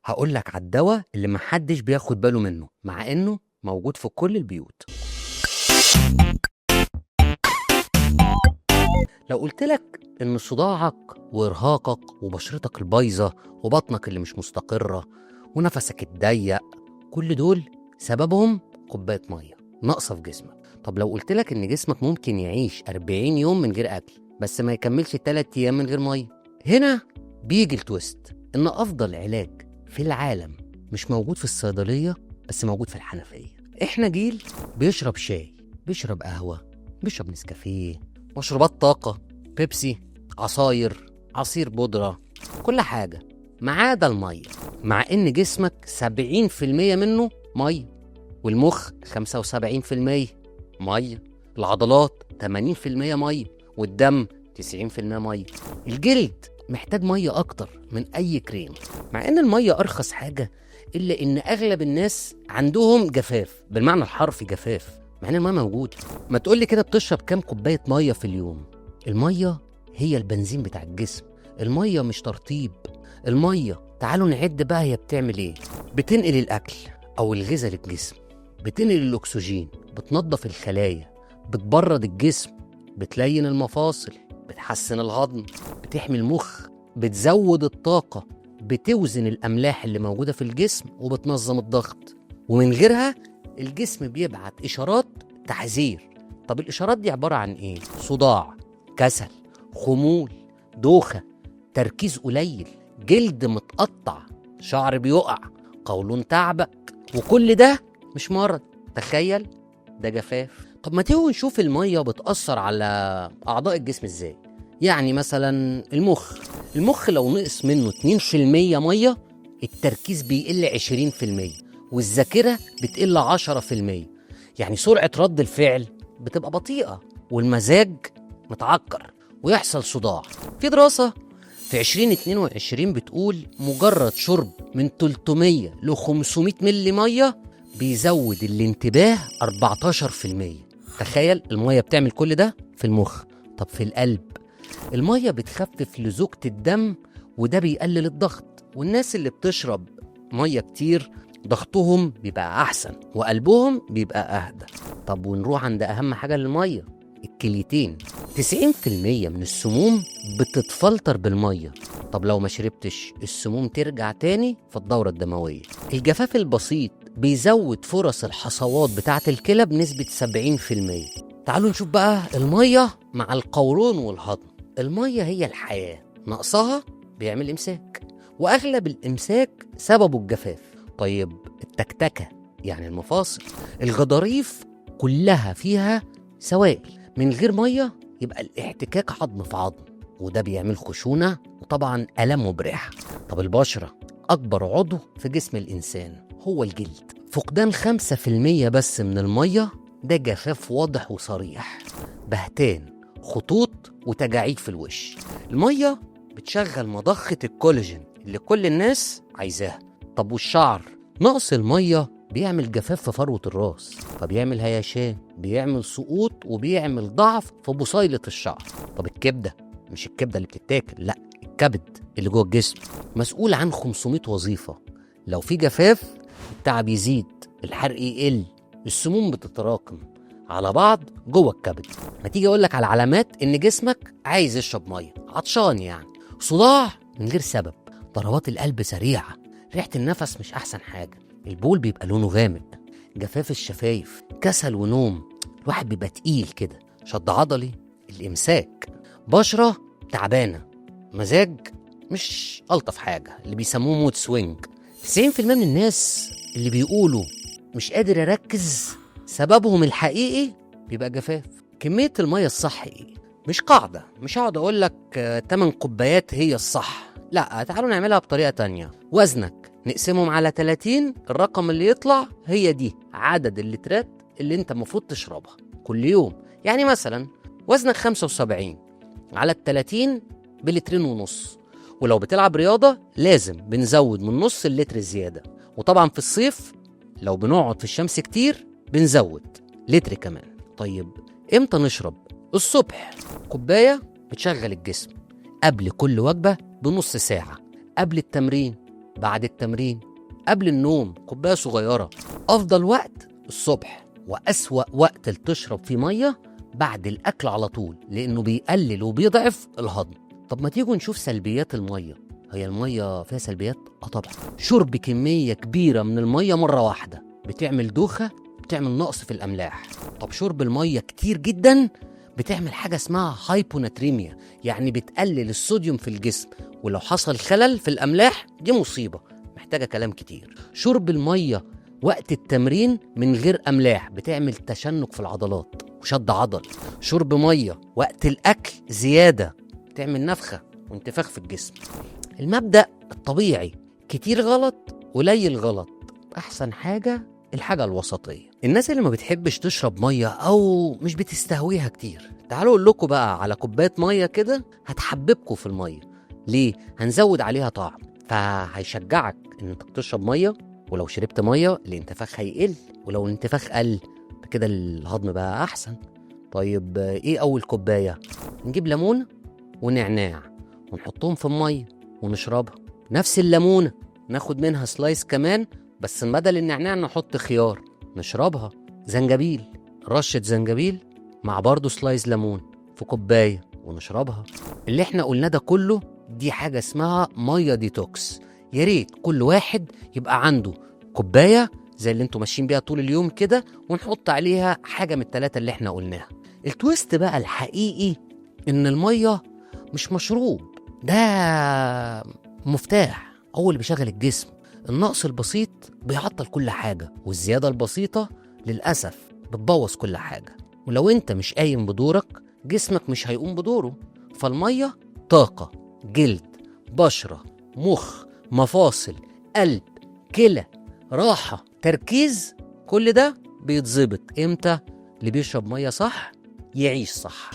هقول لك على الدواء اللي محدش بياخد باله منه مع انه موجود في كل البيوت. لو قلت لك ان صداعك وارهاقك وبشرتك البايظه وبطنك اللي مش مستقره ونفسك الضيق، كل دول سببهم كوبايه ميه ناقصه في جسمك. طب لو قلت لك ان جسمك ممكن يعيش 40 يوم من غير اكل بس ما يكملش 3 ايام من غير ميه، هنا بيجي التويست ان افضل علاج في العالم مش موجود في الصيدليه بس موجود في الحنفيه. احنا جيل بيشرب شاي، بيشرب قهوه، بيشرب نسكافيه، مشروبات طاقه، بيبسي، عصاير، عصير بودره، كل حاجه ما عدا الميه، مع ان جسمك 70% منه ميه، والمخ 75% ميه، العضلات 80% ميه، والدم 90% ميه. الجلد محتاج ميه اكتر من اي كريم، مع ان الميه ارخص حاجه، الا ان اغلب الناس عندهم جفاف، بالمعنى الحرفي جفاف، مع ان الميه موجوده. ما تقولي كده بتشرب كام كوبايه ميه في اليوم؟ الميه هي البنزين بتاع الجسم، الميه مش ترطيب. الميه تعالوا نعد بقى هي بتعمل ايه. بتنقل الاكل او الغذاء للجسم، بتنقل الاكسجين، بتنظف الخلايا، بتبرد الجسم، بتلين المفاصل، بتحسن الهضم، بتحمي المخ، بتزود الطاقة، بتوزن الأملاح اللي موجودة في الجسم، وبتنظم الضغط. ومن غيرها الجسم بيبعت إشارات تحذير. طب الإشارات دي عبارة عن إيه؟ صداع، كسل، خمول، دوخة، تركيز قليل، جلد متقطع، شعر بيقع، قولون تعبك، وكل ده مش مرض، تخيل، ده جفاف. طب ما تيجوا نشوف المية بتأثر على أعضاء الجسم إزاي. يعني مثلا المخ لو نقص منه 2% مية التركيز بيقل 20%، والذاكرة بتقل 10%. يعني سرعة رد الفعل بتبقى بطيئة، والمزاج متعكر، ويحصل صداع. في دراسة في 2022 بتقول مجرد شرب من 300 ل 500 ملي مية بيزود الانتباه 14%. تخيل المية بتعمل كل ده في المخ. طب في القلب، المية بتخفف لزوجة الدم، وده بيقلل الضغط، والناس اللي بتشرب مية كتير ضغطهم بيبقى أحسن وقلبهم بيبقى أهدى. طب ونروح عند أهم حاجة للمية، الكليتين. 90% من السموم بتتفلتر بالمية. طب لو ما شربتش السموم ترجع تاني في الدورة الدموية. الجفاف البسيط بيزود فرص الحصوات بتاعة الكلى بنسبة 70%. تعالوا نشوف بقى المية مع القولون والهضم. المية هي الحياة، نقصها بيعمل إمساك، وأغلب الإمساك سببه الجفاف. طيب التكتكة يعني المفاصل، الغضاريف كلها فيها سوائل، من غير مية يبقى الاحتكاك عظم في عظم، وده بيعمل خشونة وطبعا ألم مبرح. طب البشرة، أكبر عضو في جسم الإنسان هو الجلد، فقدان 5% بس من المية ده جفاف واضح وصريح، بهتان، خطوط، وتجاعيد في الوش. المية بتشغل مضخة الكولاجين اللي كل الناس عايزاها. طب والشعر، نقص المية بيعمل جفاف في فروة الراس، فبيعمل هيشان، بيعمل سقوط، وبيعمل ضعف في بصيلة الشعر. طب الكبدة، مش الكبدة اللي بتتاكل، لا، الكبد اللي جوه الجسم مسؤول عن 500 وظيفة. لو في جفاف التعب يزيد، الحرق يقل، السموم بتتراكم على بعض جوه الكبد. ما تيجي اقول لك على علامات ان جسمك عايز يشرب ميه، عطشان يعني، صداع من غير سبب، ضربات القلب سريعه، ريحه النفس مش احسن حاجه، البول بيبقى لونه غامق، جفاف الشفايف، كسل ونوم، الواحد بيبقى تقيل كده، شد عضلي، الامساك، بشره تعبانه، مزاج مش الطف حاجه اللي بيسموه مود سوينج. 90% من الناس اللي بيقولوا مش قادر اركز سببهم الحقيقي بيبقى جفاف. كمية المية الصح ايه؟ مش قاعدة، مش هقعد اقول لك 8 كوبايات هي الصح، لا، تعالوا نعملها بطريقة تانية. وزنك نقسمهم على 30، الرقم اللي يطلع هي دي عدد اللترات اللي انت المفروض تشربها كل يوم. يعني مثلا وزنك 75 على 30 بلترين ونص، ولو بتلعب رياضة لازم بنزود من نص اللتر زيادة، وطبعا في الصيف لو بنقعد في الشمس كتير بنزود لتر كمان. طيب امتى نشرب؟ الصبح كوباية بتشغل الجسم، قبل كل وجبة بنص ساعة، قبل التمرين بعد التمرين، قبل النوم كوباية صغيرة. أفضل وقت الصبح، وأسوأ وقت اللي تشرب فيه مية بعد الأكل على طول، لأنه بيقلل وبيضعف الهضم. طب ما تيجوا نشوف سلبيات المية. هي المية فيها سلبيات؟ طبعا. شرب كمية كبيرة من المية مرة واحدة بتعمل دوخة، بتعمل نقص في الأملاح. طب شرب المية كتير جدا بتعمل حاجة اسمها هايبوناتريميا، يعني بتقلل الصوديوم في الجسم، ولو حصل خلل في الأملاح دي مصيبة محتاجة كلام كتير. شرب المية وقت التمرين من غير أملاح بتعمل تشنج في العضلات وشد عضل. شرب مية وقت الأكل زيادة بتعمل نفخة وانتفاخ في الجسم. المبدأ الطبيعي، كتير غلط قليل غلط، أحسن حاجة الحاجة الوسطية. الناس اللي ما بتحبش تشرب مية أو مش بتستهويها كتير، تعالوا أقول لكم بقى على كوباية مية كده هتحببكم في المية. ليه؟ هنزود عليها طعم، فهيشجعك إن انت تشرب مية. ولو شربت مية الانتفاخ هيقل، ولو الانتفاخ قل كده الهضم بقى أحسن. طيب إيه أول كوباية؟ نجيب ليمون ونعناع ونحطهم في المية ونشربها. نفس الليمونة ناخد منها سلايس كمان، بس بدل النعناع نحط خيار نشربها. زنجبيل، رشة زنجبيل مع برضو سلايس ليمون في كوباية ونشربها. اللي احنا قلنا ده كله دي حاجة اسمها مية ديتوكس. يا ريت كل واحد يبقى عنده كوباية زي اللي انتوا ماشيين بيها طول اليوم كده، ونحط عليها حاجة من الثلاثة اللي احنا قلناها. التويست بقى الحقيقي ان المية مش مشروب، ده مفتاح هو اللي بيشغل الجسم. النقص البسيط بيعطل كل حاجة، والزيادة البسيطة للأسف بتبوظ كل حاجة. ولو انت مش قايم بدورك جسمك مش هيقوم بدوره. فالمية طاقة، جلد، بشرة، مخ، مفاصل، قلب، كلى، راحة، تركيز، كل ده بيتظبط امتى؟ اللي بيشرب مية صح يعيش صح.